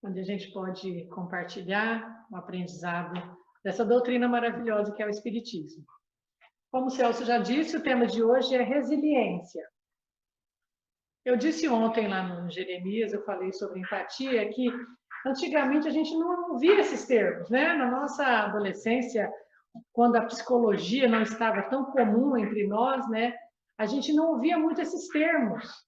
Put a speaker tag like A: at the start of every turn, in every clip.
A: onde a gente pode compartilhar o aprendizado dessa doutrina maravilhosa que é o Espiritismo. Como o Celso já disse, o tema de hoje é resiliência. Eu disse ontem lá no Jeremias, eu falei sobre empatia, que antigamente a gente não via esses termos, né? Na nossa adolescência, quando a psicologia não estava tão comum entre nós, né? A gente não ouvia muito esses termos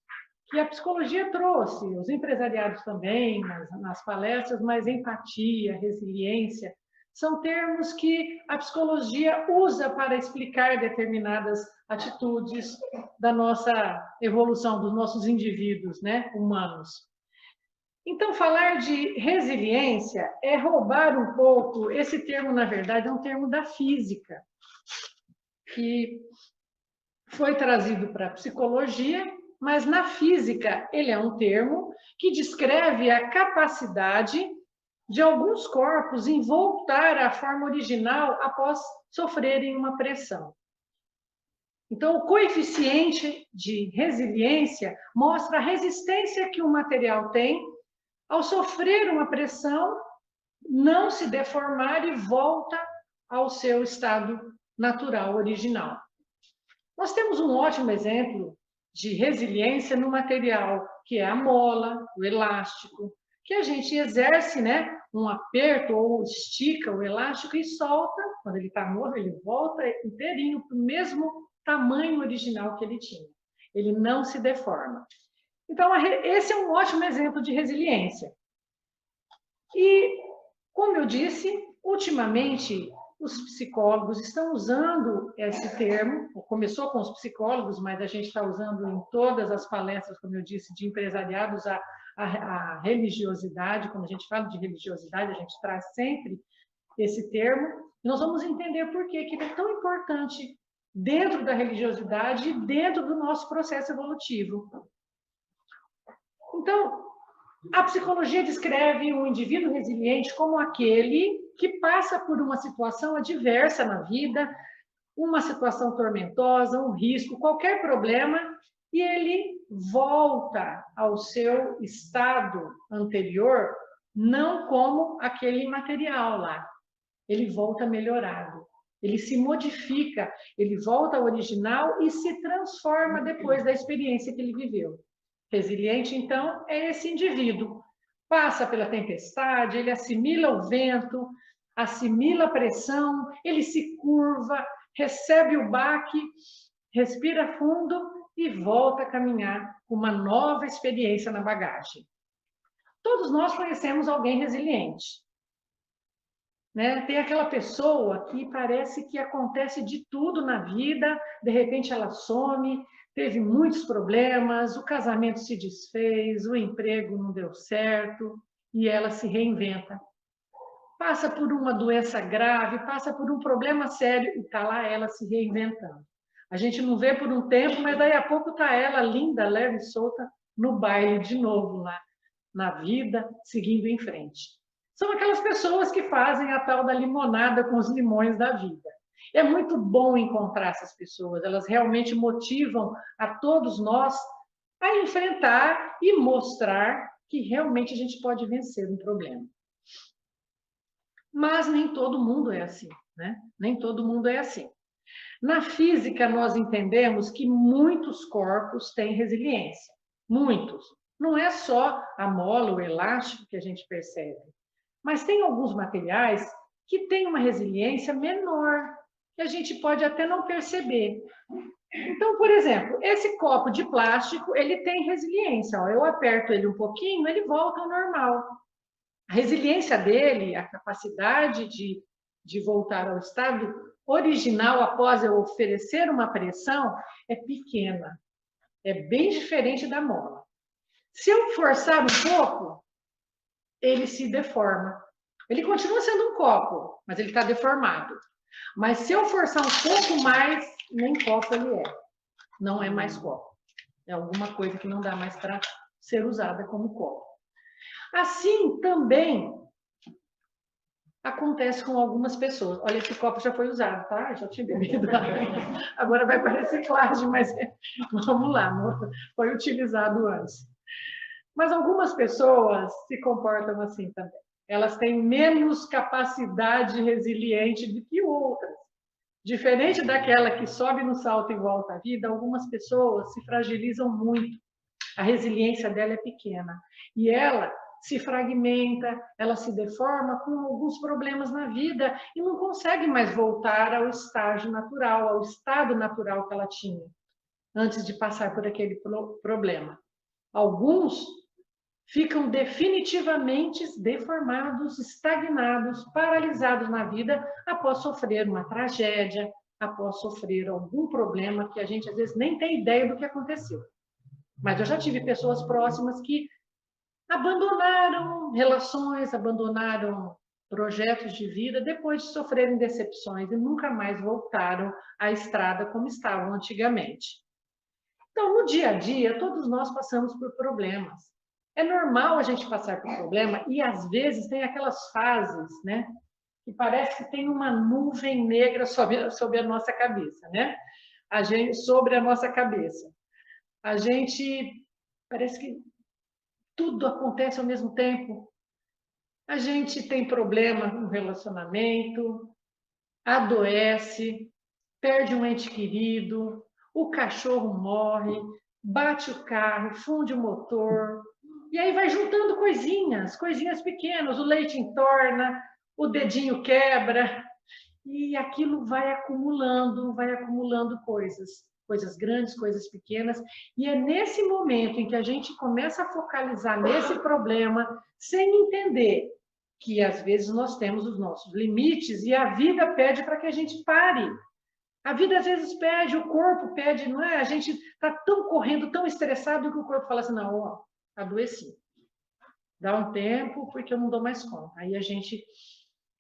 A: que a psicologia trouxe, os empresariados também, nas palestras, mas empatia, resiliência, são termos que a psicologia usa para explicar determinadas atitudes da nossa evolução, dos nossos indivíduos, né, humanos. Então, falar de resiliência é roubar um pouco, esse termo, na verdade, é um termo da física, que foi trazido para a psicologia, mas na física ele é um termo que descreve a capacidade de alguns corpos em voltar à forma original após sofrerem uma pressão. Então, o coeficiente de resiliência mostra a resistência que o material tem ao sofrer uma pressão, não se deformar e volta ao seu estado natural, original. Nós temos um ótimo exemplo de resiliência no material, que é a mola, o elástico, que a gente exerce, né, um aperto ou estica o elástico e solta, quando ele está novo, ele volta inteirinho para o mesmo tamanho original que ele tinha. Ele não se deforma. Então, esse é um ótimo exemplo de resiliência. E, como eu disse, ultimamente, os psicólogos estão usando esse termo, começou com os psicólogos, mas a gente está usando em todas as palestras, como eu disse, de empresariados, a religiosidade. Quando a gente fala de religiosidade, a gente traz sempre esse termo. Nós vamos entender por que ele é tão importante dentro da religiosidade e dentro do nosso processo evolutivo. Então, a psicologia descreve o indivíduo resiliente como aquele que passa por uma situação adversa na vida, uma situação tormentosa, um risco, qualquer problema, e ele volta ao seu estado anterior, não como aquele material lá. Ele volta melhorado, ele se modifica, ele volta ao original e se transforma depois da experiência que ele viveu. Resiliente, então, é esse indivíduo. Passa pela tempestade, ele assimila o vento, assimila a pressão, ele se curva, recebe o baque, respira fundo e volta a caminhar com uma nova experiência na bagagem. Todos nós conhecemos alguém resiliente, né? Tem aquela pessoa que parece que acontece de tudo na vida, de repente ela some, teve muitos problemas, o casamento se desfez, o emprego não deu certo e ela se reinventa. Passa por uma doença grave, passa por um problema sério e está lá ela se reinventando. A gente não vê por um tempo, mas daí a pouco está ela linda, leve e solta no baile de novo lá, na vida, seguindo em frente. São aquelas pessoas que fazem a tal da limonada com os limões da vida. É muito bom encontrar essas pessoas, elas realmente motivam a todos nós a enfrentar e mostrar que realmente a gente pode vencer um problema. Mas nem todo mundo é assim, né? Nem todo mundo é assim. Na física, nós entendemos que muitos corpos têm resiliência, muitos. Não é só a mola, o elástico que a gente percebe, mas tem alguns materiais que têm uma resiliência menor, que a gente pode até não perceber. Então, por exemplo, esse copo de plástico, ele tem resiliência. Ó, eu aperto ele um pouquinho, ele volta ao normal. A resiliência dele, a capacidade de voltar ao estado original após eu oferecer uma pressão, é pequena. É bem diferente da mola. Se eu forçar um pouco, ele se deforma. Ele continua sendo um copo, mas ele está deformado. Mas se eu forçar um pouco mais, nem copo ele é. Não é mais copo. É alguma coisa que não dá mais para ser usada como copo. Assim também acontece com algumas pessoas. Olha, esse copo já foi usado, tá? Já tinha bebido. Agora vai para reciclagem, mas vamos lá, foi utilizado antes. Mas algumas pessoas se comportam assim também. Elas têm menos capacidade resiliente do que outras. Diferente daquela que sobe no salto e volta à vida, algumas pessoas se fragilizam muito. A resiliência dela é pequena. E ela se fragmenta, ela se deforma com alguns problemas na vida e não consegue mais voltar ao estágio natural, ao estado natural que ela tinha antes de passar por aquele problema. Alguns ficam definitivamente deformados, estagnados, paralisados na vida após sofrer uma tragédia, após sofrer algum problema que a gente às vezes nem tem ideia do que aconteceu. Mas eu já tive pessoas próximas que abandonaram relações, abandonaram projetos de vida depois de sofrerem decepções e nunca mais voltaram à estrada como estavam antigamente. Então, no dia a dia, todos nós passamos por problemas. É normal a gente passar por problema e, às vezes, tem aquelas fases, né? Que parece que tem uma nuvem negra sobre a nossa cabeça, né? Sobre a nossa cabeça. A gente parece que tudo acontece ao mesmo tempo. A gente tem problema no relacionamento, adoece, perde um ente querido, o cachorro morre, bate o carro, funde o motor, e aí vai juntando coisinhas pequenas, o leite entorna, o dedinho quebra, e aquilo vai acumulando coisas grandes, coisas pequenas, e é nesse momento em que a gente começa a focalizar nesse problema, sem entender que às vezes nós temos os nossos limites e a vida pede para que a gente pare. A vida às vezes pede, o corpo pede, não é? A gente está tão correndo, tão estressado que o corpo fala assim, não, ó, adoeci. Dá um tempo porque eu não dou mais conta. Aí a gente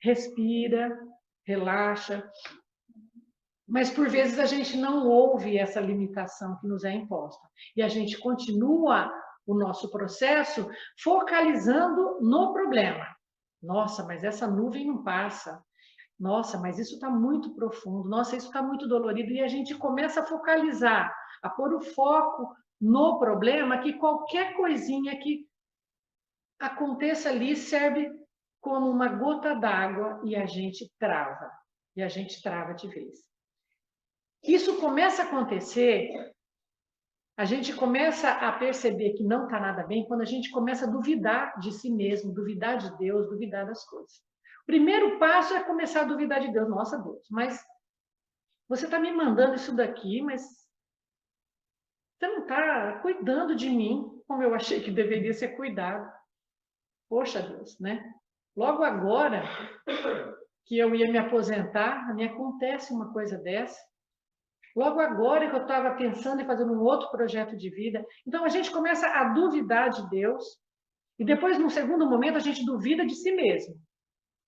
A: respira, relaxa. Mas por vezes a gente não ouve essa limitação que nos é imposta. E a gente continua o nosso processo focalizando no problema. Nossa, mas essa nuvem não passa. Nossa, mas isso está muito profundo. Nossa, isso está muito dolorido. E a gente começa a focalizar, a pôr o foco no problema, que qualquer coisinha que aconteça ali serve como uma gota d'água e a gente trava. E a gente trava de vez. Isso começa a acontecer, a gente começa a perceber que não está nada bem quando a gente começa a duvidar de si mesmo, duvidar de Deus, duvidar das coisas. O primeiro passo é começar a duvidar de Deus. Nossa, Deus, mas você está me mandando isso daqui, mas você não está cuidando de mim como eu achei que deveria ser cuidado. Poxa, Deus, né? Logo agora que eu ia me aposentar, me acontece uma coisa dessa. Logo agora que eu estava pensando em fazer um outro projeto de vida. Então, a gente começa a duvidar de Deus. E depois, num segundo momento, a gente duvida de si mesmo.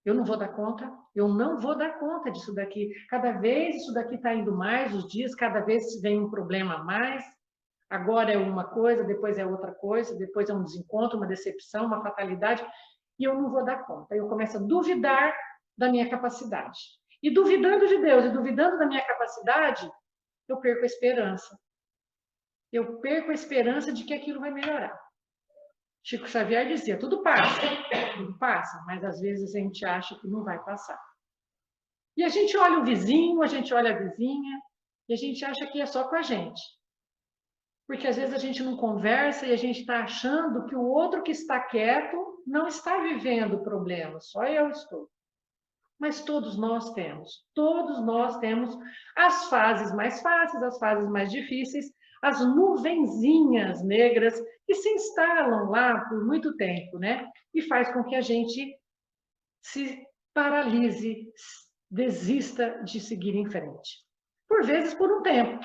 A: Eu não vou dar conta, eu não vou dar conta disso daqui. Cada vez isso daqui está indo mais, os dias, cada vez vem um problema a mais. Agora é uma coisa, depois é outra coisa, depois é um desencontro, uma decepção, uma fatalidade. E eu não vou dar conta. Eu começo a duvidar da minha capacidade. E duvidando de Deus e duvidando da minha capacidade, eu perco a esperança. Eu perco a esperança de que aquilo vai melhorar. Chico Xavier dizia, tudo passa, mas às vezes a gente acha que não vai passar. E a gente olha o vizinho, a gente olha a vizinha, e a gente acha que é só com a gente. Porque às vezes a gente não conversa e a gente está achando que o outro que está quieto não está vivendo problemas, só eu estou. Mas todos nós temos as fases mais fáceis, as fases mais difíceis, as nuvenzinhas negras que se instalam lá por muito tempo, né? E faz com que a gente se paralise, desista de seguir em frente. Por vezes, por um tempo.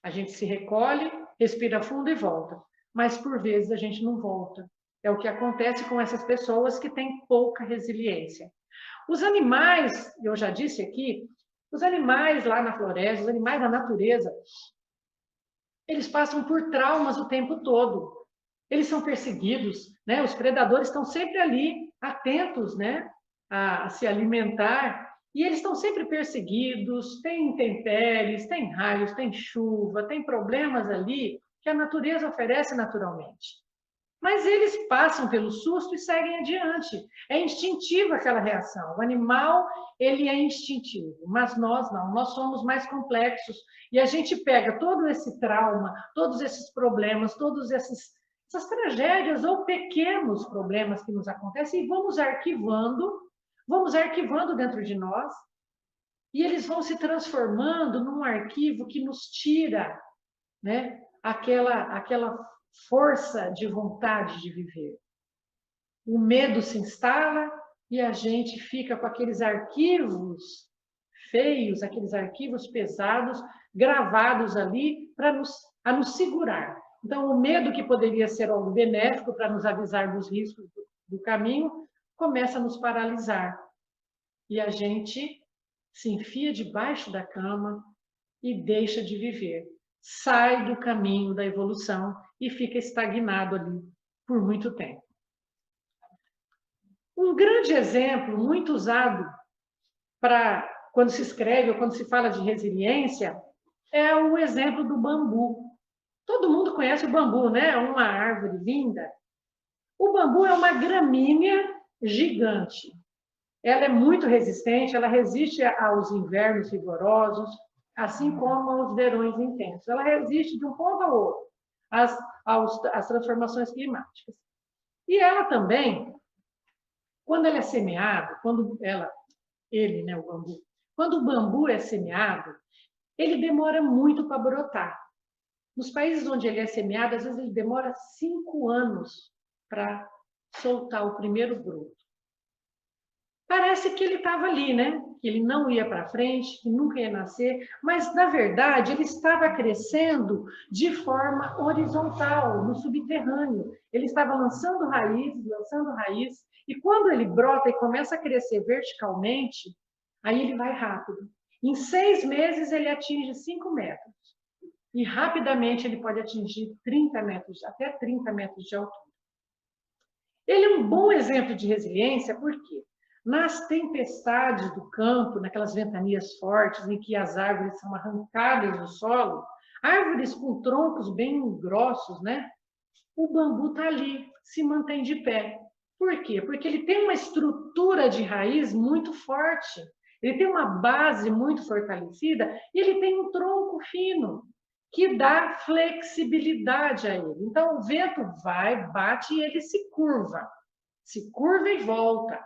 A: A gente se recolhe, respira fundo e volta. Mas, por vezes, a gente não volta. É o que acontece com essas pessoas que têm pouca resiliência. Os animais, eu já disse aqui, os animais lá na floresta, os animais da natureza, eles passam por traumas o tempo todo. Eles são perseguidos, né? Os predadores estão sempre ali, atentos, né? A se alimentar. E eles estão sempre perseguidos, tem intempéries, tem raios, tem chuva, tem problemas ali que a natureza oferece naturalmente. Mas eles passam pelo susto e seguem adiante. É instintiva aquela reação. O animal, ele é instintivo, mas nós não. Nós somos mais complexos. E a gente pega todo esse trauma, todos esses problemas, essas tragédias ou pequenos problemas que nos acontecem e vamos arquivando dentro de nós. E eles vão se transformando num arquivo que nos tira, né, aquela força de vontade de viver. O medo se instala e a gente fica com aqueles arquivos feios, aqueles arquivos pesados, gravados ali para nos segurar. Então, o medo, que poderia ser algo benéfico para nos avisar dos riscos do caminho, começa a nos paralisar. E a gente se enfia debaixo da cama e deixa de viver. Sai do caminho da evolução e fica estagnado ali por muito tempo. Um grande exemplo, muito usado para quando se escreve ou quando se fala de resiliência, é o exemplo do bambu. Todo mundo conhece o bambu, né? É uma árvore linda. O bambu é uma gramínea gigante. Ela é muito resistente, ela resiste aos invernos rigorosos, assim como aos verões intensos. Ela resiste de um ponto ao outro, às transformações climáticas. E ela também, quando ela é semeada, né, o bambu, quando o bambu é semeado, ele demora muito para brotar. Nos países onde ele é semeado, às vezes ele demora 5 anos para soltar o primeiro broto. Parece que ele estava ali, né? Que ele não ia para frente, que nunca ia nascer, mas, na verdade, ele estava crescendo de forma horizontal, no subterrâneo. Ele estava lançando raiz, e quando ele brota e começa a crescer verticalmente, aí ele vai rápido. Em 6 meses, ele atinge 5 metros. E, rapidamente, ele pode atingir 30 metros, até 30 metros de altura. Ele é um bom exemplo de resiliência, por quê? Nas tempestades do campo, naquelas ventanias fortes em que as árvores são arrancadas do solo, árvores com troncos bem grossos, né? O bambu está ali, se mantém de pé. Por quê? Porque ele tem uma estrutura de raiz muito forte, ele tem uma base muito fortalecida e ele tem um tronco fino que dá flexibilidade a ele. Então, o vento vai, bate e ele se curva e volta.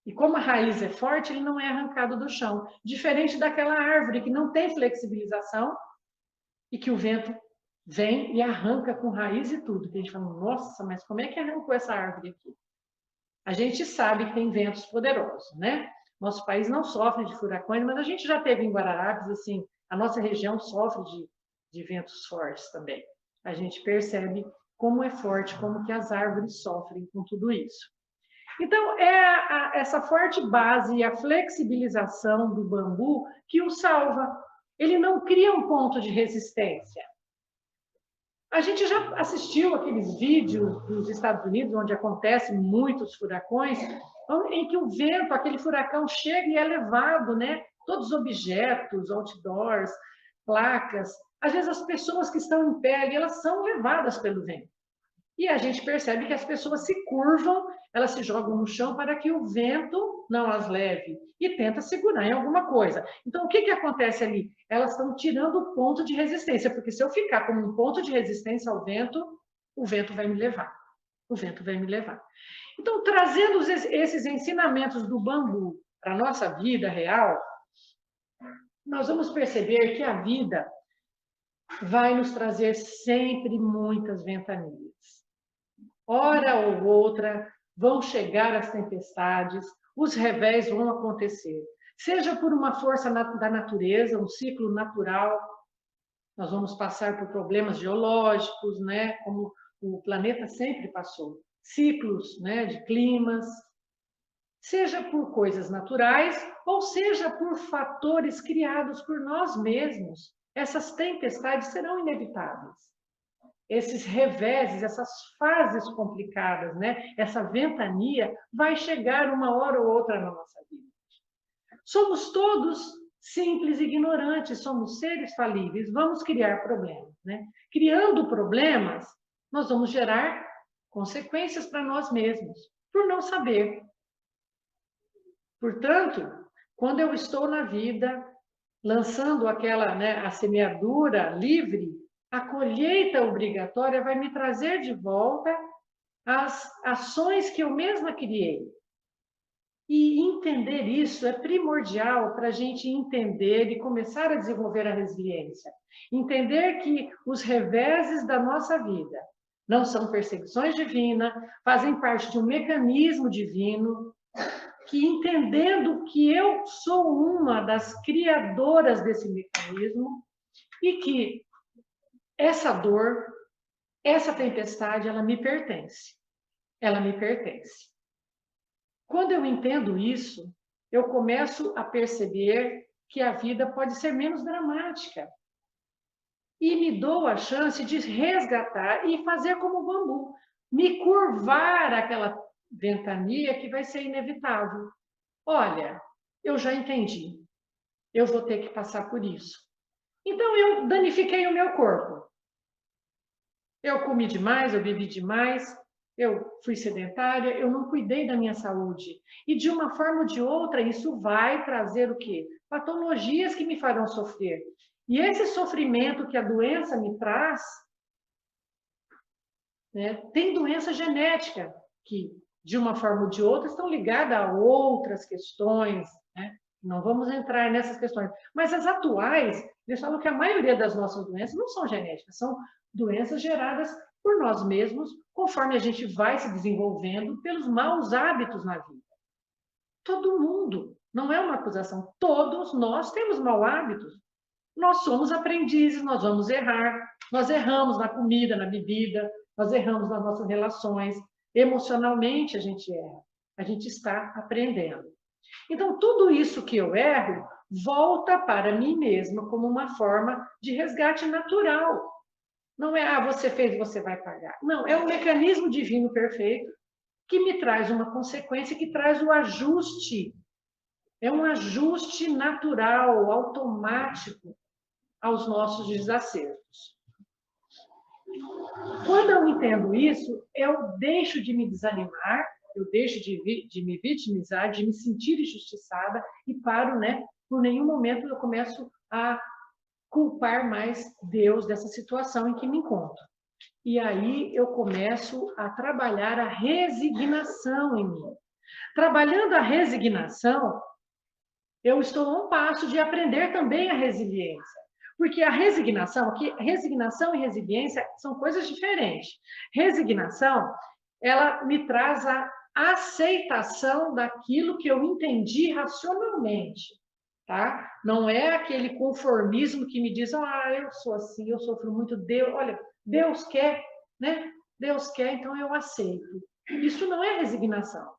A: E como a raiz é forte, ele não é arrancado do chão. Diferente daquela árvore que não tem flexibilização e que o vento vem e arranca com raiz e tudo. Que a gente fala, nossa, mas como é que arrancou essa árvore aqui? A gente sabe que tem ventos poderosos, né? Nosso país não sofre de furacões, mas a gente já teve em Guararapes, assim, a nossa região sofre de ventos fortes também. A gente percebe como é forte, como que as árvores sofrem com tudo isso. Então, essa forte base e a flexibilização do bambu que o salva. Ele não cria um ponto de resistência. A gente já assistiu aqueles vídeos dos Estados Unidos, onde acontecem muitos furacões, em que o vento, aquele furacão chega e é levado, né? Todos os objetos, outdoors, placas, às vezes as pessoas que estão em pé, elas são levadas pelo vento. E a gente percebe que as pessoas se curvam, elas se jogam no chão para que o vento não as leve e tenta segurar em alguma coisa. Então, o que acontece ali? Elas estão tirando o ponto de resistência, porque se eu ficar como um ponto de resistência ao vento, o vento vai me levar. O vento vai me levar. Então, trazendo esses ensinamentos do bambu para a nossa vida real, nós vamos perceber que a vida vai nos trazer sempre muitas ventanias. Hora ou outra vão chegar as tempestades, os revés vão acontecer. Seja por uma força da natureza, um ciclo natural, nós vamos passar por problemas geológicos, né, como o planeta sempre passou, ciclos, né, de climas, seja por coisas naturais ou seja por fatores criados por nós mesmos. Essas tempestades serão inevitáveis. Esses reveses, essas fases complicadas, né? Essa ventania vai chegar uma hora ou outra na nossa vida. Somos todos simples e ignorantes, somos seres falíveis, vamos criar problemas, né? Criando problemas, nós vamos gerar consequências para nós mesmos, por não saber. Portanto, quando eu estou na vida, lançando aquela, a semeadura livre, a colheita obrigatória vai me trazer de volta as ações que eu mesma criei. E entender isso é primordial para a gente entender e começar a desenvolver a resiliência. Entender que os reveses da nossa vida não são perseguições divinas, fazem parte de um mecanismo divino, que entendendo que eu sou uma das criadoras desse mecanismo e que essa dor, essa tempestade, ela me pertence. Ela me pertence. Quando eu entendo isso, eu começo a perceber que a vida pode ser menos dramática. E me dou a chance de resgatar e fazer como o bambu, me curvar aquela ventania que vai ser inevitável. Olha, eu já entendi. Eu vou ter que passar por isso. Então eu danifiquei o meu corpo. Eu comi demais, eu bebi demais, eu fui sedentária, eu não cuidei da minha saúde. E de uma forma ou de outra, isso vai trazer o quê? Patologias que me farão sofrer. E esse sofrimento que a doença me traz, tem doença genética, que de uma forma ou de outra estão ligadas a outras questões, Não vamos entrar nessas questões. Mas as atuais, eles falam que a maioria das nossas doenças não são genéticas, são doenças geradas por nós mesmos, conforme a gente vai se desenvolvendo pelos maus hábitos na vida. Todo mundo, não é uma acusação, todos nós temos maus hábitos. Nós somos aprendizes, nós vamos errar, nós erramos na comida, na bebida, nós erramos nas nossas relações, emocionalmente a gente erra, a gente está aprendendo. Então, tudo isso que eu erro volta para mim mesma como uma forma de resgate natural. Não é, você fez, você vai pagar. Não, é um mecanismo divino perfeito que me traz uma consequência, que traz o ajuste. É um ajuste natural, automático aos nossos desacertos. Quando eu entendo isso, eu deixo de me desanimar, eu deixo de me vitimizar, de me sentir injustiçada e paro, por nenhum momento eu começo a culpar mais Deus dessa situação em que me encontro. E aí eu começo a trabalhar a resignação em mim. Trabalhando a resignação, eu estou a um passo de aprender também a resiliência. Porque a resignação, que resignação e resiliência são coisas diferentes. Resignação, ela me traz a aceitação daquilo que eu entendi racionalmente, tá? Não é aquele conformismo que me diz, eu sou assim, eu sofro muito, olha, Deus quer, Deus quer, então eu aceito. Isso não é resignação.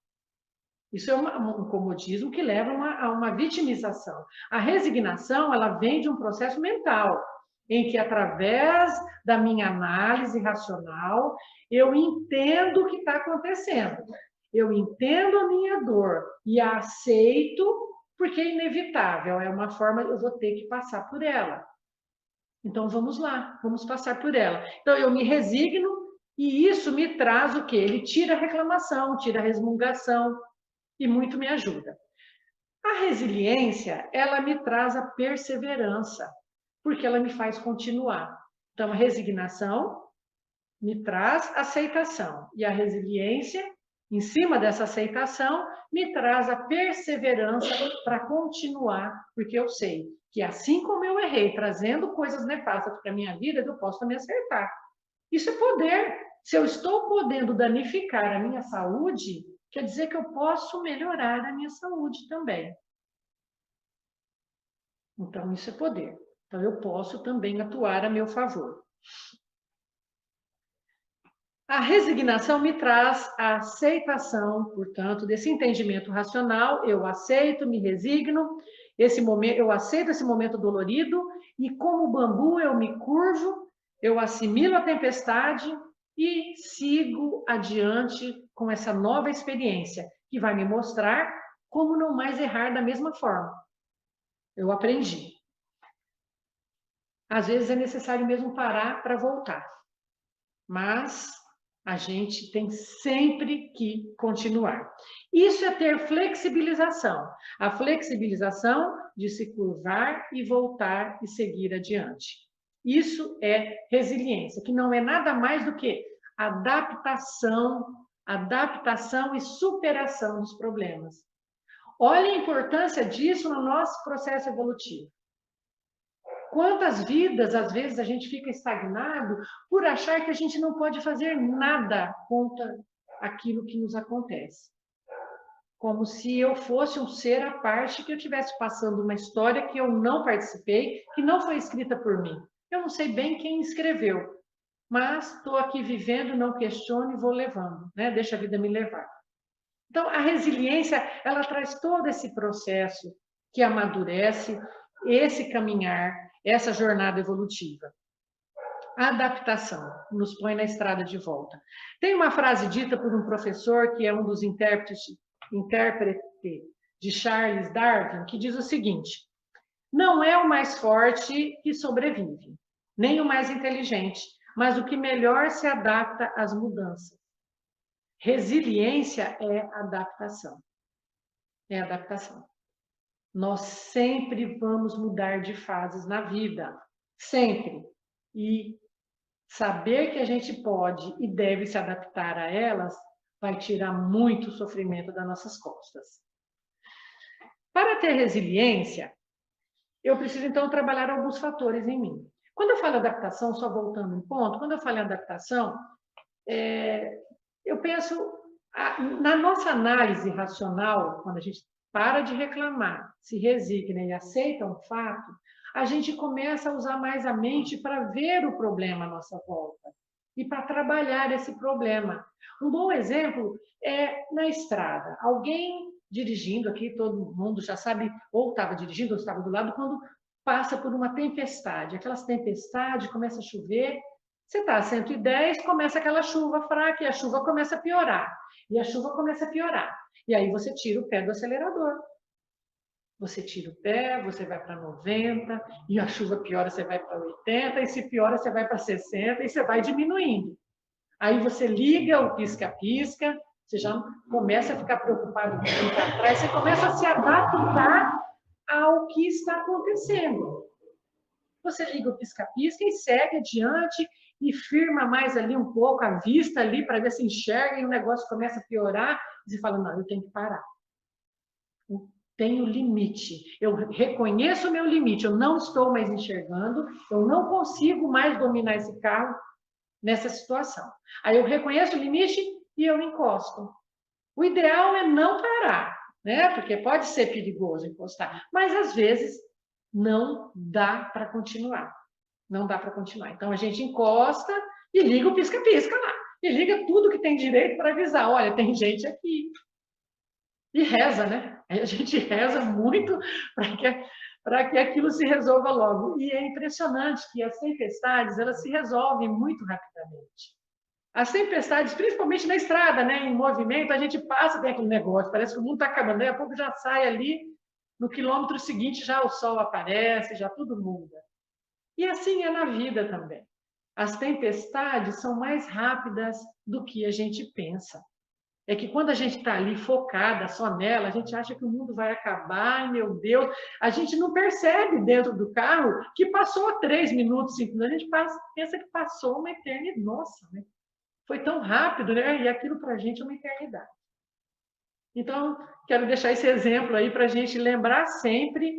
A: Isso é um comodismo que leva a uma vitimização. A resignação, ela vem de um processo mental, em que, através da minha análise racional, eu entendo o que está acontecendo. Eu entendo a minha dor e a aceito, porque é inevitável, é uma forma, eu vou ter que passar por ela. Então, vamos lá, vamos passar por ela. Então, eu me resigno e isso me traz o quê? Ele tira a reclamação, tira a resmungação, e muito me ajuda. A resiliência, ela me traz a perseverança, porque ela me faz continuar. Então, a resignação me traz aceitação, e a resiliência, em cima dessa aceitação, me traz a perseverança para continuar, porque eu sei que assim como eu errei, trazendo coisas nefastas para a minha vida, eu posso também acertar. Isso é poder. Se eu estou podendo danificar a minha saúde, quer dizer que eu posso melhorar a minha saúde também. Então, isso é poder. Então, eu posso também atuar a meu favor. A resignação me traz a aceitação, portanto, desse entendimento racional. Eu aceito, me resigno, eu aceito esse momento dolorido e, como bambu, eu me curvo, eu assimilo a tempestade e sigo adiante com essa nova experiência, que vai me mostrar como não mais errar da mesma forma. Eu aprendi. Às vezes é necessário mesmo parar para voltar. Mas A gente tem sempre que continuar. Isso é ter flexibilização. A flexibilização de se curvar e voltar e seguir adiante. Isso é resiliência, que não é nada mais do que adaptação e superação dos problemas. Olha a importância disso no nosso processo evolutivo. Quantas vidas, às vezes, a gente fica estagnado por achar que a gente não pode fazer nada contra aquilo que nos acontece. Como se eu fosse um ser à parte, que eu estivesse passando uma história que eu não participei, que não foi escrita por mim. Eu não sei bem quem escreveu, mas estou aqui vivendo, não questiono e vou levando, né? Deixa a vida me levar. Então, a resiliência, ela traz todo esse processo que amadurece, esse caminhar, essa jornada evolutiva. A adaptação nos põe na estrada de volta. Tem uma frase dita por um professor, que é um dos intérpretes de Charles Darwin, que diz o seguinte: não é o mais forte que sobrevive, nem o mais inteligente, mas o que melhor se adapta às mudanças. Resiliência é adaptação. É adaptação. Nós sempre vamos mudar de fases na vida. Sempre. E saber que a gente pode e deve se adaptar a elas vai tirar muito sofrimento das nossas costas. Para ter resiliência, eu preciso, então, trabalhar alguns fatores em mim. Quando eu falo adaptação, só voltando um ponto, quando eu falo em adaptação, eu penso, na nossa análise racional, quando a gente para de reclamar, se resigna e aceita um fato, a gente começa a usar mais a mente para ver o problema à nossa volta e para trabalhar esse problema. Um bom exemplo é na estrada. Alguém dirigindo aqui, todo mundo já sabe, ou estava dirigindo ou estava do lado, quando passa por uma tempestade. Aquelas tempestades, começa a chover, você está a 110, começa aquela chuva fraca e a chuva começa a piorar. E a chuva começa a piorar. E aí você tira o pé do acelerador. Você tira o pé, você vai para 90, e a chuva piora, você vai para 80, e se piora, você vai para 60, e você vai diminuindo. Aí você liga o pisca-pisca, você já começa a ficar preocupado com quem está atrás, você começa a se adaptar ao que está acontecendo. Você liga o pisca-pisca e segue adiante e firma mais ali um pouco a vista ali para ver se enxerga e o negócio começa a piorar. E você fala, não, eu tenho que parar. Eu tenho limite. Eu reconheço o meu limite. Eu não estou mais enxergando. Eu não consigo mais dominar esse carro nessa situação. Aí eu reconheço o limite e eu encosto. O ideal é não parar, né? Porque pode ser perigoso encostar. Mas, às vezes, não dá para continuar. Não dá para continuar. Então, a gente encosta e liga o pisca-pisca lá. E liga tudo que tem direito para avisar. Olha, tem gente aqui. E reza, né? A gente reza muito para que aquilo se resolva logo. E é impressionante que as tempestades, elas se resolvem muito rapidamente. As tempestades, principalmente na estrada, né, em movimento, a gente passa, tem aquele negócio, parece que o mundo está acabando, daí a pouco já sai ali, no quilômetro seguinte já o sol aparece, já tudo muda. E assim é na vida também. As tempestades são mais rápidas do que a gente pensa. É que quando a gente está ali focada só nela, a gente acha que o mundo vai acabar, meu Deus, a gente não percebe dentro do carro que passou 3 minutos, 5 minutos, a gente pensa que passou uma eternidade. Nossa, né? Foi tão rápido, né? E aquilo para a gente é uma eternidade. Então, quero deixar esse exemplo aí para a gente lembrar sempre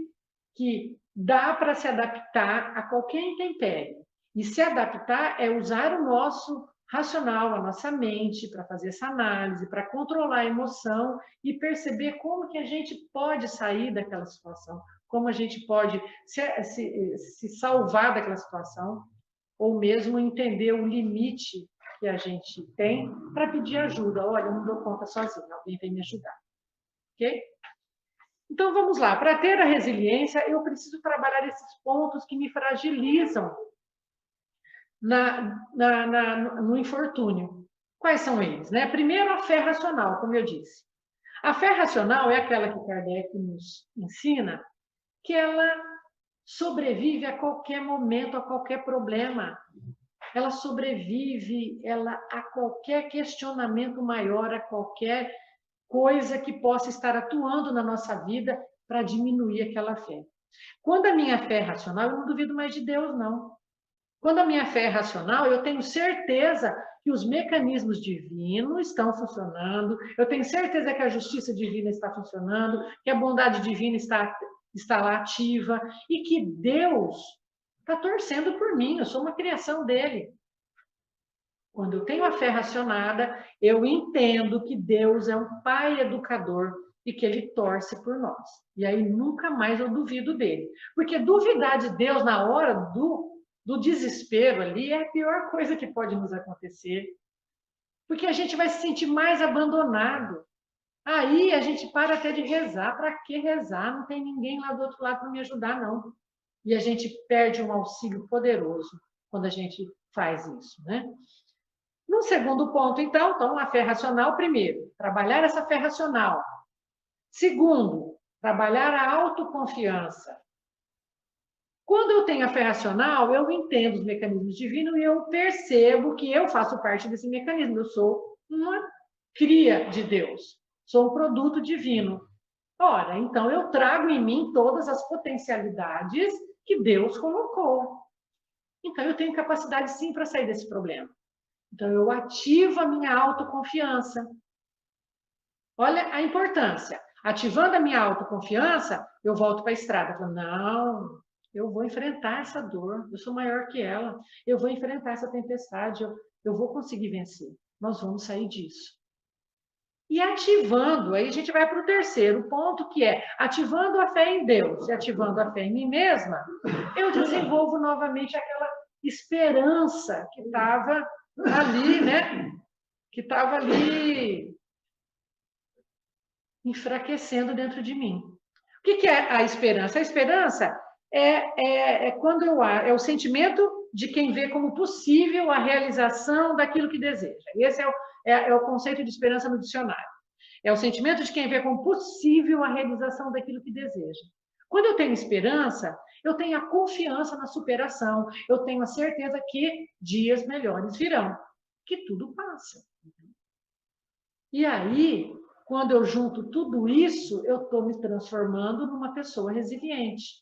A: que dá para se adaptar a qualquer intempérie. E se adaptar é usar o nosso racional, a nossa mente, para fazer essa análise, para controlar a emoção e perceber como que a gente pode sair daquela situação, como a gente pode se salvar daquela situação, ou mesmo entender o limite que a gente tem para pedir ajuda. Olha, eu não dou conta sozinha, alguém tem que me ajudar. Ok? Então, vamos lá. Para ter a resiliência, eu preciso trabalhar esses pontos que me fragilizam no infortúnio. Quais são eles? Né? Primeiro, a fé racional, como eu disse. A fé racional é aquela que Kardec nos ensina, que ela sobrevive a qualquer momento, a qualquer problema. ela sobrevive a qualquer questionamento maior, a qualquer coisa que possa estar atuando na nossa vida para diminuir aquela fé. Quando a minha fé é racional, eu não duvido mais de Deus, não. Quando a minha fé é racional, eu tenho certeza que os mecanismos divinos estão funcionando, eu tenho certeza que a justiça divina está funcionando, que a bondade divina está lá ativa, e que Deus está torcendo por mim, eu sou uma criação dele. Quando eu tenho a fé racionada, eu entendo que Deus é um pai educador e que ele torce por nós. E aí nunca mais eu duvido dele. Porque duvidar de Deus na hora do desespero ali é a pior coisa que pode nos acontecer. Porque a gente vai se sentir mais abandonado. Aí a gente para até de rezar. Para que rezar? Não tem ninguém lá do outro lado para me ajudar, não. E a gente perde um auxílio poderoso quando a gente faz isso, né? No segundo ponto, então, a fé racional, primeiro, trabalhar essa fé racional. Segundo, trabalhar a autoconfiança. Quando eu tenho a fé racional, eu entendo os mecanismos divinos e eu percebo que eu faço parte desse mecanismo. Eu sou uma cria de Deus, sou um produto divino. Ora, então eu trago em mim todas as potencialidades que Deus colocou. Então eu tenho capacidade sim para sair desse problema. Então eu ativo a minha autoconfiança. Olha a importância. Ativando a minha autoconfiança, eu volto para a estrada. Falo, não, eu vou enfrentar essa dor, eu sou maior que ela, eu vou enfrentar essa tempestade, eu vou conseguir vencer. Nós vamos sair disso. E ativando, aí a gente vai para o terceiro ponto, que é ativando a fé em Deus e ativando a fé em mim mesma, eu desenvolvo novamente aquela esperança que estava ali, né? Que estava ali enfraquecendo dentro de mim. O que é a esperança? A esperança quando é o sentimento de quem vê como possível a realização daquilo que deseja. Esse é o conceito de esperança no dicionário. É o sentimento de quem vê como possível a realização daquilo que deseja. Quando eu tenho esperança, eu tenho a confiança na superação, eu tenho a certeza que dias melhores virão, que tudo passa. E aí, quando eu junto tudo isso, eu estou me transformando numa pessoa resiliente.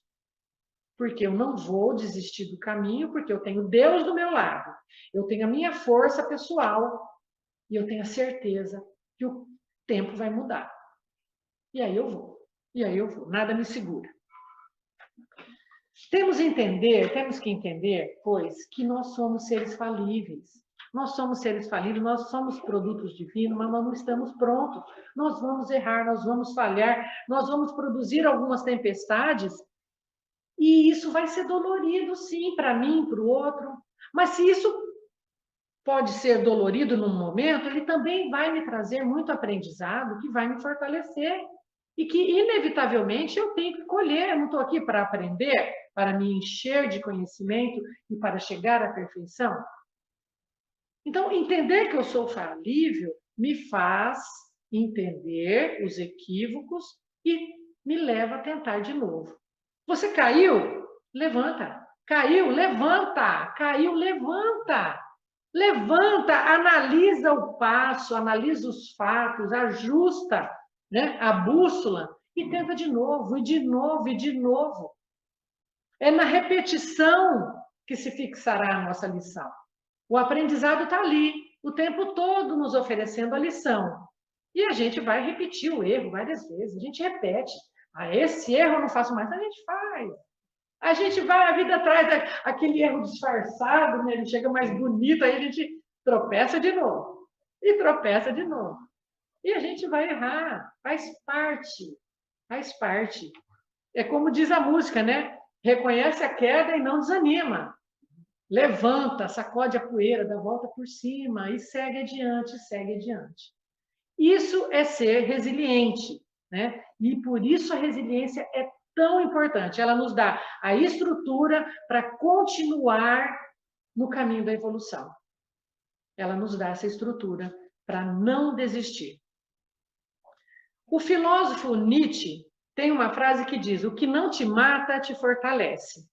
A: Porque eu não vou desistir do caminho, porque eu tenho Deus do meu lado. Eu tenho a minha força pessoal e eu tenho a certeza que o tempo vai mudar. E aí eu vou. E aí eu vou. Nada me segura. Temos que entender, pois, que nós somos seres falíveis. Nós somos seres falíveis, nós somos produtos divinos, mas nós não estamos prontos. Nós vamos errar, nós vamos falhar, nós vamos produzir algumas tempestades e isso vai ser dolorido, sim, para mim, para o outro. Mas se isso pode ser dolorido num momento, ele também vai me trazer muito aprendizado, que vai me fortalecer. E que, inevitavelmente, eu tenho que colher. Eu não estou aqui para aprender, para me encher de conhecimento e para chegar à perfeição. Então, entender que eu sou falível me faz entender os equívocos e me leva a tentar de novo. Você caiu? Levanta. Caiu? Levanta. Caiu? Levanta. Levanta, analisa o passo, analisa os fatos, ajusta, né, a bússola e tenta de novo, e de novo, e de novo. É na repetição que se fixará a nossa lição. O aprendizado está ali, o tempo todo nos oferecendo a lição. E a gente vai repetir o erro várias vezes, a gente repete. Ah, esse erro eu não faço mais, a gente faz. A gente vai a vida atrás daquele erro disfarçado, né? Ele chega mais bonito, aí a gente tropeça de novo. E tropeça de novo. E a gente vai errar, faz parte. Faz parte. É como diz a música, né? Reconhece a queda e não desanima. Levanta, sacode a poeira, dá a volta por cima e segue adiante, segue adiante. Isso é ser resiliente, né? E por isso a resiliência é tão importante. Ela nos dá a estrutura para continuar no caminho da evolução. Ela nos dá essa estrutura para não desistir. O filósofo Nietzsche tem uma frase que diz: o que não te mata te fortalece.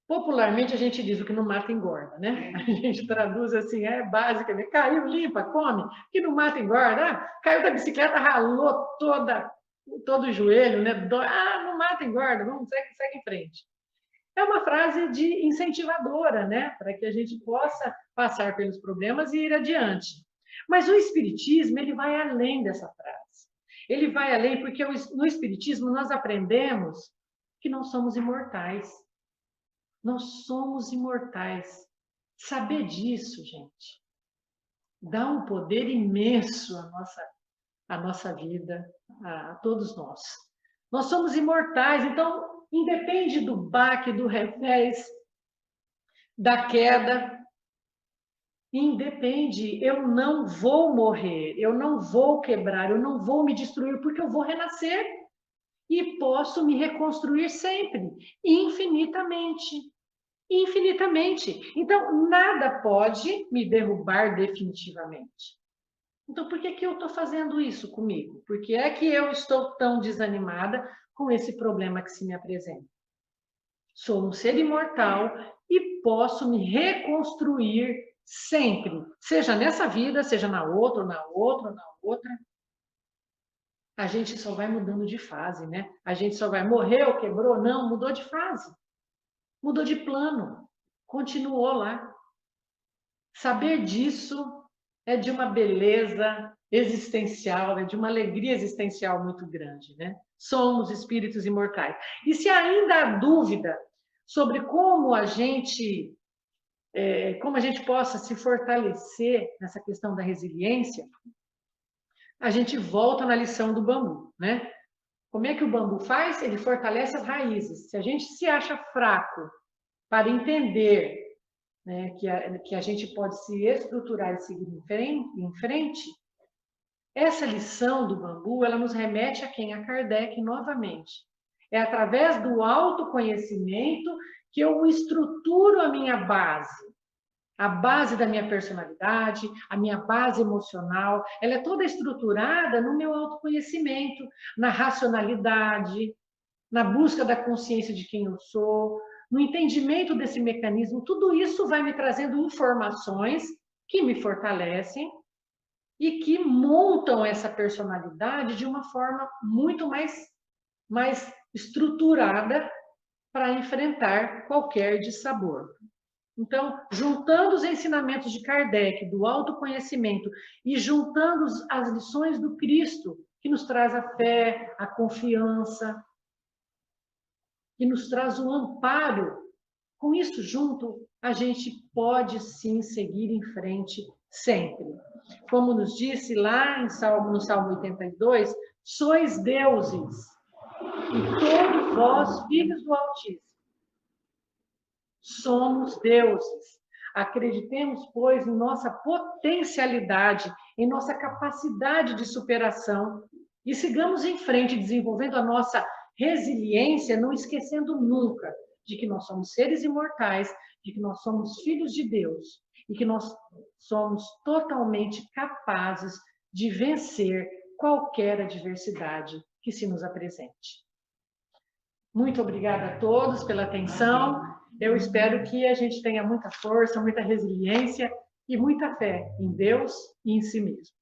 A: Popularmente, a gente diz o que não mata engorda, né? A gente traduz assim, basicamente, caiu, limpa, come, que não mata engorda. Caiu da bicicleta, ralou todo o joelho, né? Não mata engorda, vamos, segue em frente. É uma frase de incentivadora, né? Para que a gente possa passar pelos problemas e ir adiante. Mas o Espiritismo, ele vai além dessa frase. Ele vai além porque no Espiritismo nós aprendemos que não somos imortais. Nós somos imortais. Saber disso, gente, dá um poder imenso à nossa vida, a todos nós. Nós somos imortais, então, independe do baque, do revés, da queda, independe, eu não vou morrer, eu não vou quebrar, eu não vou me destruir, porque eu vou renascer e posso me reconstruir sempre, infinitamente. Infinitamente. Então, nada pode me derrubar definitivamente. Então, por que que eu estou fazendo isso comigo? Por que é que eu estou tão desanimada com esse problema que se me apresenta? Sou um ser imortal e posso me reconstruir sempre, seja nessa vida, seja na outra, ou na outra, ou na outra. A gente só vai mudando de fase, né? A gente só vai morrer ou quebrou? Não, mudou de fase. Mudou de plano, continuou lá. Saber disso é de uma beleza existencial, é de uma alegria existencial muito grande, né? Somos espíritos imortais. E se ainda há dúvida sobre como a gente possa se fortalecer nessa questão da resiliência, a gente volta na lição do bambu, né? Como é que o bambu faz? Ele fortalece as raízes. Se a gente se acha fraco para entender, né, que a gente pode se estruturar e seguir em frente, essa lição do bambu, ela nos remete a quem? A Kardec novamente. É através do autoconhecimento que eu estruturo a base da minha personalidade, a minha base emocional, ela é toda estruturada no meu autoconhecimento, na racionalidade, na busca da consciência de quem eu sou, no entendimento desse mecanismo. Tudo isso vai me trazendo informações que me fortalecem e que montam essa personalidade de uma forma muito mais estruturada para enfrentar qualquer dissabor. Então, juntando os ensinamentos de Kardec, do autoconhecimento, e juntando as lições do Cristo, que nos traz a fé, a confiança, que nos traz o amparo, com isso junto, a gente pode sim seguir em frente sempre. Como nos disse lá no Salmo 82, sois deuses, e todos vós, filhos do Altíssimo. Somos deuses. Acreditemos, pois, em nossa potencialidade, em nossa capacidade de superação e sigamos em frente, desenvolvendo a nossa resiliência, não esquecendo nunca de que nós somos seres imortais, de que nós somos filhos de Deus e que nós somos totalmente capazes de vencer qualquer adversidade que se nos apresente. Muito obrigada a todos pela atenção. Eu espero que a gente tenha muita força, muita resiliência e muita fé em Deus e em si mesmo.